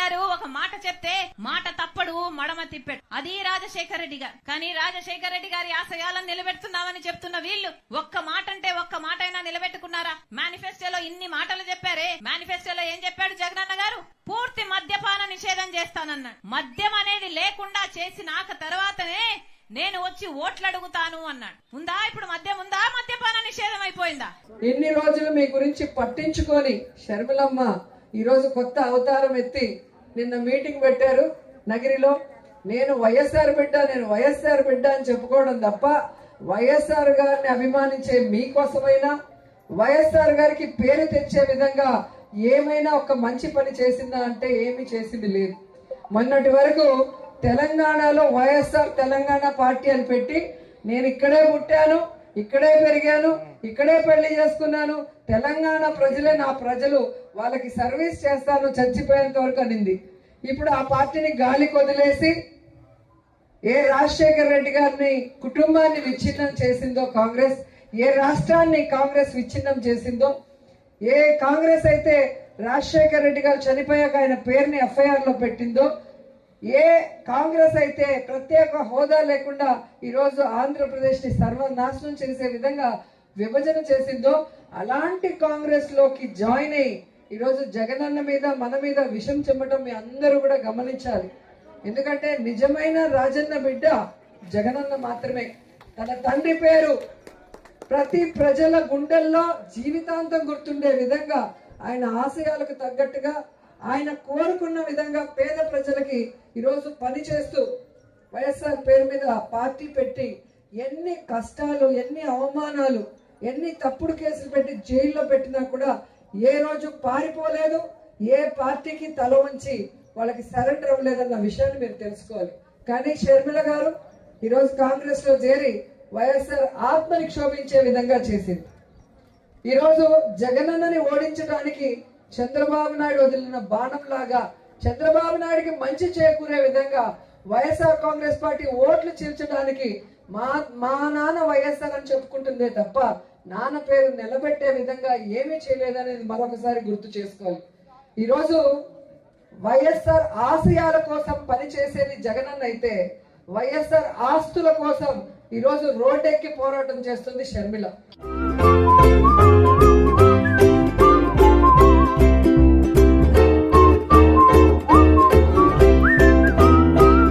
గారు ఒక మాట చెప్తే మాట తప్పడు మడమ తిప్పాడు. అది రాజశేఖర రెడ్డి గారు. కానీ రాజశేఖర రెడ్డి గారి ఆశయాలను నిలబెడుతున్నామని చెప్తున్న వీళ్ళు ఒక్క మాట అంటే ఒక్క మాట అయినా నిలబెట్టుకున్నారా? మేనిఫెస్టోలో ఇన్ని మాటలు చెప్పారే, మేనిఫెస్టోలో ఏం చెప్పాడు జగనన్న గారు? పూర్తి మద్యపాన నిషేధం చేస్తానన్నాడు. మద్యం అనేది లేకుండా చేసినాక తర్వాతనే నేను వచ్చి ఓట్లు అడుగుతాను అన్నాడు. ఉందా ఇప్పుడు మద్యం ఉందా? మద్యపాన నిషేధం అయిపోయిందా? ఇన్ని రోజులు మీ గురించి పట్టించుకొని షర్మిలమ్మ ఈ రోజు కొత్త అవతారం ఎత్తి నిన్న మీటింగ్ పెట్టారు నగిరిలో. నేను వైఎస్ఆర్ బిడ్డ అని చెప్పుకోవడం తప్ప వైఎస్ఆర్ గారిని అభిమానించే మీకోసమైనా వైఎస్ఆర్ గారికి పేరు తెచ్చే విధంగా ఏమైనా ఒక మంచి పని చేసిందా అంటే ఏమీ చేసింది లేదు. మొన్నటి వరకు తెలంగాణలో వైఎస్ఆర్ తెలంగాణ పార్టీ అని పెట్టి నేను ఇక్కడే పుట్టాను, ఇక్కడే పెరిగాను, ఇక్కడే పెళ్లి చేసుకున్నాను, తెలంగాణ ప్రజలే నా ప్రజలు, వాళ్ళకి సర్వీస్ చేస్తాను చచ్చిపోయేంత వరకు అనింది. ఇప్పుడు ఆ పార్టీని గాలికి వదిలేసి ఏ రాజశేఖర రెడ్డి గారిని కుటుంబాన్ని విచ్ఛిన్నం చేసిందో కాంగ్రెస్, ఏ రాష్ట్రాన్ని కాంగ్రెస్ విచ్ఛిన్నం చేసిందో, ఏ కాంగ్రెస్ అయితే రాజశేఖర రెడ్డి గారు చనిపోయాక ఆయన పేరుని ఎఫ్ఐఆర్ లో పెట్టిందో, ఏ కాంగ్రెస్ అయితే ప్రత్యేక హోదా లేకుండా ఈరోజు ఆంధ్రప్రదేశ్ ని సర్వనాశనం చేసే విధంగా విభజన చేసిందో అలాంటి కాంగ్రెస్ లోకి జాయిన్ అయ్యి ఈరోజు జగనన్న మీద మన మీద విషం చెమ్మటం మీ అందరూ కూడా గమనించాలి. ఎందుకంటే నిజమైన రాజన్న బిడ్డ జగనన్న మాత్రమే. తన తండ్రి పేరు ప్రతి ప్రజల గుండెల్లో జీవితాంతం గుర్తుండే విధంగా ఆయన ఆశయాలకు తగ్గట్టుగా ఆయన కోరుకున్న విధంగా పేద ప్రజలకి ఈరోజు పనిచేస్తూ వైఎస్ఆర్ పేరు మీద పార్టీ పెట్టి ఎన్ని కష్టాలు, ఎన్ని అవమానాలు, ఎన్ని తప్పుడు కేసులు పెట్టి జైల్లో పెట్టినా కూడా ఏ రోజు పారిపోలేదు, ఏ పార్టీకి తల వంచి వాళ్ళకి సరెండర్ అవ్వలేదన్న విషయాన్ని మీరు తెలుసుకోవాలి. కానీ షర్మిల గారు ఈరోజు కాంగ్రెస్ లో చేరి వైఎస్ఆర్ ఆత్మని క్షోభించే విధంగా చేసింది. ఈరోజు జగనన్నని ఓడించడానికి చంద్రబాబు నాయుడు వదిలిన బాణం లాగా చంద్రబాబు నాయుడికి మంచి చేకూరే విధంగా వైఎస్ఆర్ కాంగ్రెస్ పార్టీ ఓట్లు చీల్చడానికి మా నాన్న వైఎస్ఆర్ అని చెప్పుకుంటుందే తప్ప నాన్న పేరు నిలబెట్టే విధంగా ఏమీ చేయలేదనేది మరొకసారి గుర్తు చేసుకోవాలి. ఈరోజు వైఎస్ఆర్ ఆశయాల కోసం పనిచేసేది జగనన్న అయితే వైఎస్ఆర్ ఆస్తుల కోసం ఈరోజు రోడ్డెక్కి పోరాటం చేస్తుంది షర్మిల.